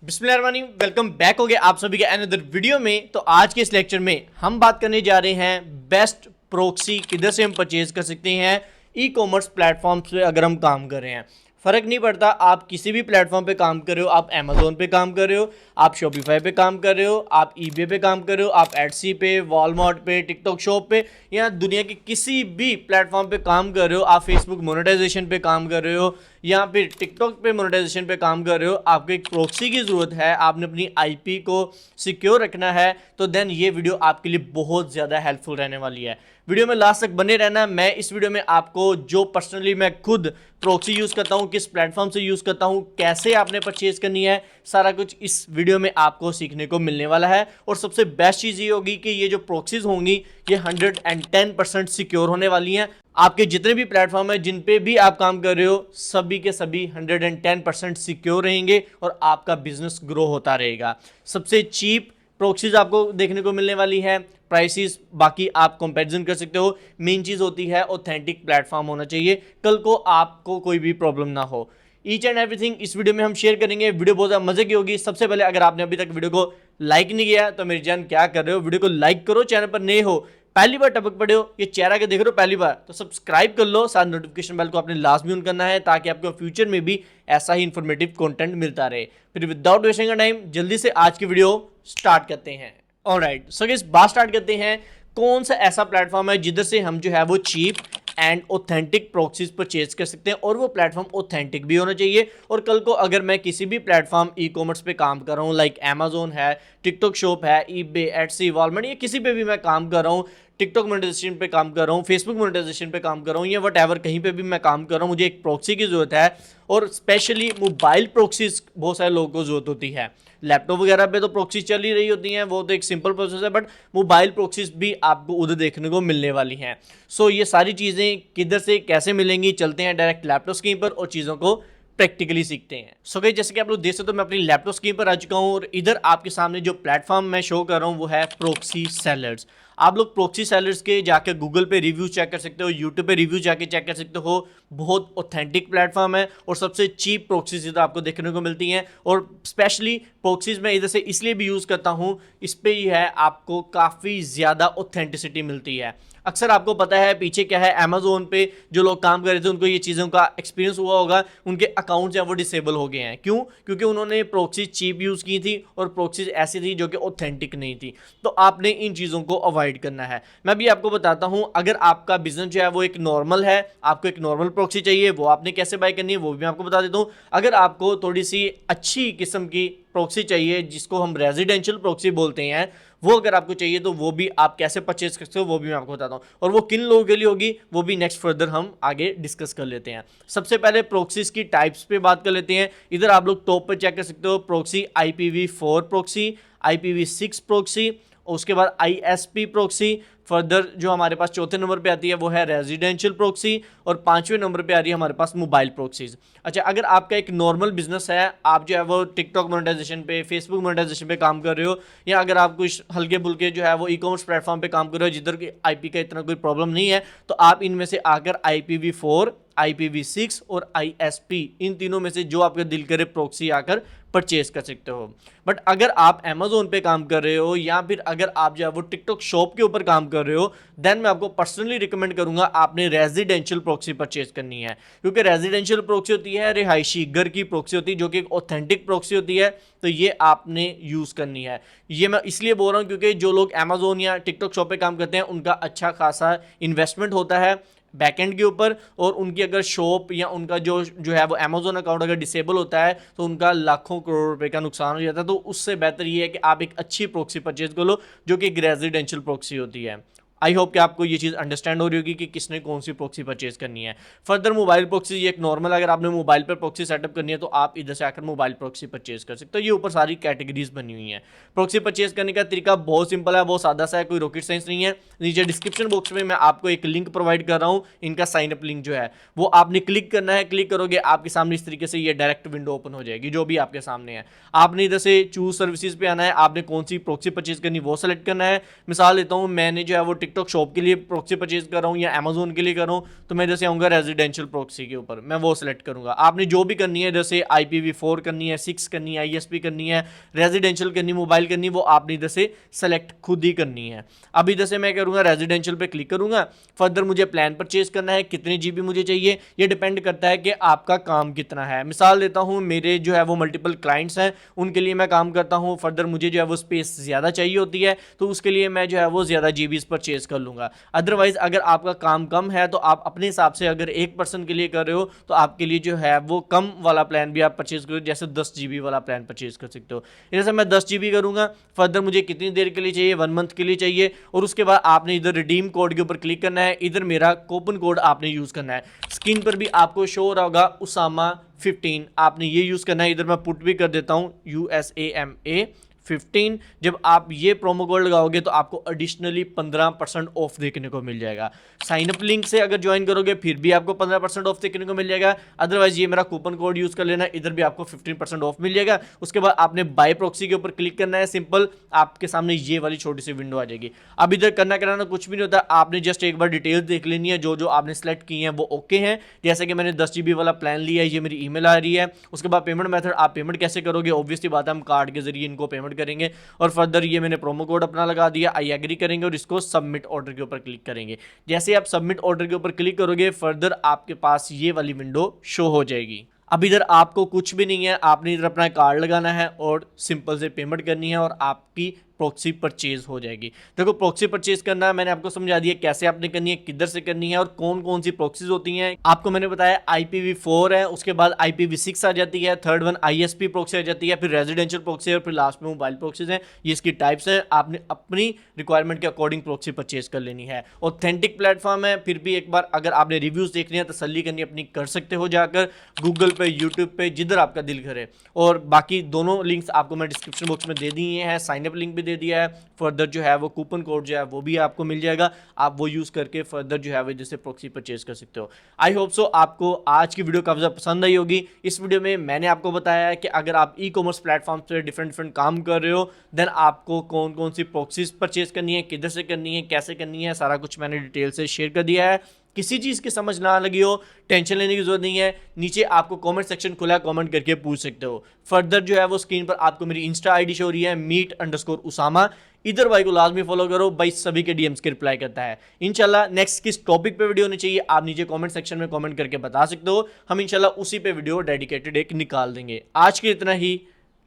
बिस्मिल्लाहिर्रहमानिर्रहीम, welcome back हो गया आप सभी के अनदर वीडियो में। तो आज के इस लेक्चर में हम बात करने जा रहे हैं बेस्ट प्रोक्सी किधर से हम परचेज कर सकते हैं ई कॉमर्स प्लेटफॉर्म पे। अगर हम काम कर रहे हैं, फ़र्क नहीं पड़ता आप किसी भी प्लेटफॉर्म पे काम कर रहे हो, आप अमेजोन पे काम कर रहे हो, आप शॉपिफाई पे काम कर रहे हो, आप ईबे पे काम कर रहे हो, आप एटसी पे, वॉलमार्ट पे, टिकटॉक शॉप पे या दुनिया के किसी भी प्लेटफॉर्म पे काम कर रहे हो, आप फेसबुक मोनेटाइजेशन पे काम कर रहे हो या फिर टिकटॉक पे मोनेटाइजेशन पे काम कर रहे हो, आपको एक प्रोक्सी की ज़रूरत है, आपने अपनी आईपी को सिक्योर रखना है, तो देन ये वीडियो आपके लिए बहुत ज़्यादा हेल्पफुल रहने वाली है। वीडियो में लास्ट तक बने रहना। मैं इस वीडियो में आपको जो पर्सनली मैं खुद प्रोक्सी यूज़ करता हूँ, किस प्लेटफॉर्म से यूज़ करता हूँ, कैसे आपने परचेज करनी है, सारा कुछ इस वीडियो में आपको सीखने को मिलने वाला है। और सबसे बेस्ट चीज़ ये होगी कि ये जो प्रोक्सीज होंगी ये 110% सिक्योर होने वाली हैं। आपके जितने भी प्लेटफॉर्म है जिन पे भी आप काम कर रहे हो, सभी के सभी 110% सिक्योर रहेंगे और आपका बिजनेस ग्रो होता रहेगा। सबसे चीप प्रोक्सीज आपको देखने को मिलने वाली है, प्राइसेस बाकी आप कंपैरिजन कर सकते हो। मेन चीज़ होती है ऑथेंटिक प्लेटफॉर्म होना चाहिए, कल को आपको कोई भी प्रॉब्लम ना हो। ईच एंड एवरीथिंग इस वीडियो में हम शेयर करेंगे। वीडियो बहुत ज़्यादा मजे की होगी। सबसे पहले अगर आपने अभी तक वीडियो को लाइक नहीं किया तो मेरी जान क्या कर रहे हो, वीडियो को लाइक करो। चैनल पर नए हो, पहली बार टपक पड़े हो, ये चेहरा के देख रहे हो पहली बार, तो सब्सक्राइब कर लो। साथ नोटिफिकेशन बेल को आपने लाजमी ऑन करना है ताकि आपको फ्यूचर में भी ऐसा ही इंफॉर्मेटिव कंटेंट मिलता रहे। फिर विदाउट वेस्टिंग टाइम जल्दी से आज की वीडियो स्टार्ट करते हैं। ऑलराइट, सो गाइस बात स्टार्ट करते हैं। कौन सा ऐसा प्लेटफॉर्म है जिधर से हम जो है वो cheap and authentic proxies purchase कर सकते हैं, और वो प्लेटफॉर्म ऑथेंटिक भी होना चाहिए। और कल को अगर मैं किसी भी प्लेटफॉर्म ई कॉमर्स पे काम कर रहा हूँ, लाइक अमेजोन है, टिकटॉक शॉप है, ईबे, एटसी, वॉलमार्ट, या किसी पे भी मैं काम कर रहा हूँ, टिकटॉक मोनेटाइजेशन पे काम कर रहा हूँ, फेसबुक मोनेटाइजेशन पे काम कर रहा हूँ, या वट एवर कहीं पे भी मैं काम कर रहा हूँ, मुझे एक प्रॉक्सी की जरूरत है। और स्पेशली मोबाइल प्रॉक्सीज बहुत सारे लोगों को जरूरत होती है। लैपटॉप वगैरह पे तो प्रॉक्सी चल ही रही होती हैं, वो तो एक सिंपल प्रोसेस है, बट मोबाइल प्रॉक्सीज भी आपको उधर देखने को मिलने वाली हैं। सो ये सारी चीज़ें किधर से कैसे मिलेंगी, चलते हैं डायरेक्ट लैपटॉप स्क्रीन पर और चीज़ों को प्रैक्टिकली सीखते हैं। सो गाइस जैसे कि आप लोग देख सकते हो, मैं अपनी लैपटॉप स्क्रीन पर आ चुका हूँ और इधर आपके सामने जो प्लेटफॉर्म मैं शो कर रहा हूँ वो है प्रॉक्सी सेलर्स। आप लोग प्रॉक्सी सेलर्स के जाकर गूगल पे रिव्यू चेक कर सकते हो, यूट्यूब पे रिव्यू जाके चेक कर सकते हो। बहुत ऑथेंटिक प्लेटफॉर्म है और सबसे चीप प्रॉक्सीज इधर आपको देखने को मिलती हैं। और स्पेशली प्रॉक्सीज मैं इधर से इसलिए भी यूज़ करता हूँ, इस पे ही है आपको काफ़ी ज़्यादा ऑथेंटिसिटी मिलती है। अक्सर आपको पता है पीछे क्या है, अमेजोन पे जो लोग काम कर रहे थे उनको ये चीज़ों का एक्सपीरियंस हुआ होगा, उनके अकाउंट्स हैं वो डिसेबल हो गए हैं। क्यों? क्योंकि उन्होंने प्रॉक्सी चीप यूज़ की थी और प्रॉक्सीज ऐसी थी जो कि ऑथेंटिक नहीं थी। तो आपने इन चीज़ों को अवॉइड करना है। मैं भी आपको बताता हूँ, अगर आपका बिजनेस जो है वो एक नॉर्मल है, आपको एक नॉर्मल प्रॉक्सी चाहिए, वो आपने कैसे बाय करनी है वो भी मैं आपको बता देता हूँ। अगर आपको थोड़ी सी अच्छी किस्म की प्रॉक्सी चाहिए, जिसको हम रेजिडेंशियल प्रॉक्सी बोलते हैं, वो अगर आपको चाहिए तो वो भी आप कैसे परचेज कर सकते हो वो भी मैं आपको बताता हूँ। और वो किन लोगों के लिए होगी वो भी नेक्स्ट फर्दर हम आगे डिस्कस कर लेते हैं। सबसे पहले प्रॉक्सीज की टाइप्स पे बात कर लेते हैं। इधर आप लोग टॉप पर चेक कर सकते हो, proxy IPv4 proxy, IPv6 proxy, उसके बाद ISP प्रॉक्सी। फर्दर जो हमारे पास चौथे नंबर पे आती है वो है रेजिडेंशियल प्रॉक्सी, और पांचवें नंबर पे आ रही है हमारे पास मोबाइल प्रॉक्सीज। अच्छा, अगर आपका एक नॉर्मल बिजनेस है, आप जो है वो टिकटॉक मोनेटाइजेशन पे, फेसबुक मोनेटाइजेशन पे काम कर रहे हो, या अगर आप कुछ हल्के बुल्के जो है वो ई कॉमर्स प्लेटफॉर्म पे काम कर रहे हो जिधर की आईपी का इतना कोई प्रॉब्लम नहीं है, तो आप इनमें से आकर IPv4, IPv6 और ISP, इन तीनों में से जो आपका दिल करे प्रॉक्सी आकर परचेज कर सकते हो। बट अगर आप अमेजोन पे काम कर रहे हो या फिर अगर आप जो है वो टिकटॉक शॉप के ऊपर काम कर रहे हो, देन मैं आपको पर्सनली रिकमेंड करूंगा आपने रेजिडेंशियल प्रॉक्सी परचेज करनी है। क्योंकि रेजिडेंशियल प्रॉक्सी होती है रिहायशी घर की प्रॉक्सी होती है, जो कि एक ऑथेंटिक प्रॉक्सी होती है, तो ये आपने यूज़ करनी है। ये मैं इसलिए बोल रहा हूँ क्योंकि जो लोग अमेजोन या टिकटॉक शॉप पे काम करते हैं उनका अच्छा खासा इन्वेस्टमेंट होता है बैकएंड के ऊपर, और उनकी अगर शॉप या उनका जो है वो अमेजोन अकाउंट अगर डिसेबल होता है तो उनका लाखों करोड़ रुपए का नुकसान हो जाता है। तो उससे बेहतर ये है कि आप एक अच्छी प्रॉक्सी परचेज कर लो जो कि एक रेजिडेंशियल प्रॉक्सी होती है। आई होप कि आपको ये चीज़ अंडरस्टैंड हो रही होगी कि किसने कौन सी प्रॉक्सी परचेज करनी है। फर्दर मोबाइल प्रॉक्सी ये एक नॉर्मल, अगर आपने मोबाइल पर प्रॉक्सी सेटअप करनी है तो आप इधर से आकर मोबाइल प्रॉक्सी परचेज कर सकते हो। ये ऊपर सारी कैटेगरीज बनी हुई हैं। प्रॉक्सी परचेज करने का तरीका बहुत सिंपल है, बहुत सादा सा है, कोई रॉकेट साइंस नहीं है। नीचे डिस्क्रिप्शन बॉक्स में मैं आपको एक लिंक प्रोवाइड कर रहा हूँ, इनका साइन अप लिंक जो है वो आपने क्लिक करना है। क्लिक करोगे आपके सामने इस तरीके से ये डायरेक्ट विंडो ओपन हो जाएगी जो भी आपके सामने है। आपने इधर से चूज सर्विसेज पे आना है, आपने कौन सी प्रॉक्सी परचेज करनी वो सेलेक्ट करना है। मिसाल लेता हूँ, मैंने जो है वो टिकटॉक शॉप के लिए प्रॉक्सी परचेज कर रहा हूँ या अमेजोन के लिए कर रहा हूँ, तो मैं जैसे आऊँगा रेजिडेंशियल प्रॉक्सी के ऊपर, मैं वो सिलेक्ट करूँगा। आपने जो भी करनी है, जैसे IPv4 करनी है, 6 करनी है, ISP करनी है, रेजिडेंशियल करनी, मोबाइल करनी, वो आपने इधर से सेलेक्ट खुद ही करनी है। अब इधर से मैं करूँगा रेजिडेंशियल पे क्लिक करूँगा। फर्दर मुझे प्लान परचेज करना है, कितने GB मुझे चाहिए, ये डिपेंड करता है कि आपका काम कितना है। मिसाल देता हूँ, मेरे जो है वो मल्टीपल क्लाइंट्स हैं, उनके लिए मैं काम करता हूँ। फर्दर मुझे जो है वो स्पेस ज़्यादा चाहिए होती है, तो उसके लिए मैं जो है वो ज़्यादा GBs परचेज कर लूँगा। अदरवाइज अगर आपका काम कम है तो आप अपने हिसाब से, अगर एक पर्सन के लिए कर रहे हो तो आपके लिए जो है वो कम वाला प्लान भी आप परचेज करो, जैसे 10 GB वाला प्लान परचेज कर सकते हो। जैसे मैं 10 GB करूँगा। फर्दर मुझे कितनी देर के लिए चाहिए, 1 मंथ के लिए चाहिए, और उसके बाद आपने इधर रिडीम कोड के ऊपर क्लिक करना है। इधर मेरा कूपन कोड आपने यूज़ करना है। स्क्रीन पर भी आपको शो हो रहा होगा उसामा 15, आपने ये यूज़ करना है। इधर मैं पुट भी कर देता हूँ USAMA 15। जब आप ये प्रोमो कोड लगाओगे तो आपको एडिशनली 15% ऑफ देखने को मिल जाएगा। साइन अप लिंक से अगर ज्वाइन करोगे फिर भी आपको 15% ऑफ देखने को मिल जाएगा। अदरवाइज ये मेरा कूपन कोड यूज़ कर लेना, इधर भी आपको 15% ऑफ मिल जाएगा। उसके बाद आपने बाय प्रॉक्सी के ऊपर क्लिक करना है। सिंपल, आपके सामने ये वाली छोटी सी विंडो आ जाएगी। अब इधर करना कराना कुछ भी नहीं होता, आपने जस्ट एक बार डिटेल्स देख लेनी है, जो जो आपने सेलेक्ट की हैं वो ओके हैं। जैसे कि मैंने 10 GB वाला प्लान लिया है, ये मेरी ईमेल आ रही है। उसके बाद पेमेंट मेथड, आप पेमेंट कैसे करोगे, ऑब्वियसली बात है हम कार्ड के जरिए इनको पेमेंट करेंगे। और फर्दर ये मैंने प्रोमो कोड अपना लगा दिया, आई एग्री करेंगे और इसको सबमिट ऑर्डर के ऊपर क्लिक करेंगे। जैसे आप सबमिट ऑर्डर के ऊपर क्लिक करोगे, फर्दर आपके पास ये वाली विंडो शो हो जाएगी। अब इधर आपको कुछ भी नहीं है, आपने इधर अपना कार्ड लगाना है और सिंपल से पेमेंट करनी है और आपकी प्रॉक्सी परचेज हो जाएगी। देखो, प्रॉक्सी परचेज करना है मैंने आपको समझा दिया कैसे आपने करनी है, किधर से करनी है और कौन कौन सी प्रॉक्सीज होती हैं। आपको मैंने बताया IPv4 है, उसके बाद IPv6 आ जाती है, थर्ड वन ISP प्रॉक्सी आ जाती है, फिर रेजिडेंशियल प्रॉक्सी और फिर लास्ट में मोबाइल प्रॉक्सीज हैं। ये इसकी टाइप्स हैं, आपने अपनी रिक्वायरमेंट के अकॉर्डिंग प्रॉक्सी परचेज कर लेनी है। ऑथेंटिक प्लेटफॉर्म है, फिर भी एक बार अगर आपने रिव्यूज देखने हैं, तसल्ली करनी अपनी कर सकते हो जाकर गूगल पे, यूट्यूब पे, जिधर आपका दिल करे। और बाकी दोनों लिंक्स आपको मैं डिस्क्रिप्शन बॉक्स में दे दिए हैं, साइन अप लिंक भी दे दिया है। फर्दर जो है वो कूपन कोड जो है वो भी आपको मिल जाएगा, आप वो यूज़ करके फर्दर जो है वो जैसे प्रॉक्सी परचेज कर सकते हो। आई होप सो आपको आज की वीडियो काफ़ी ज़्यादा पसंद आई होगी। इस वीडियो में मैंने आपको बताया है कि अगर आप ई-कॉमर्स प्लेटफॉर्म पर डिफरेंट काम कर रहे हो, देन आपको कौन कौन सी प्रॉक्सीज परचेज करनी है, किधर से करनी है, कैसे करनी है, सारा कुछ मैंने डिटेल से शेयर कर दिया है। किसी चीज़ की समझ ना लगी हो, टेंशन लेने की जरूरत नहीं है, नीचे आपको कमेंट सेक्शन खुला है, कमेंट करके पूछ सकते हो। फर्दर जो है वो स्क्रीन पर आपको मेरी इंस्टा आईडी शो हो रही है, meet_usama। इधर भाई को लाजमी फॉलो करो, भाई सभी के DMs के रिप्लाई करता है। इंशाल्लाह नेक्स्ट किस टॉपिक पे वीडियो होनी चाहिए आप नीचे कमेंट सेक्शन में कमेंट करके बता सकते हो, हम इंशाल्लाह उसी पे वीडियो डेडिकेटेड एक निकाल देंगे। आज के इतना ही,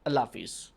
अल्लाह हाफिज़।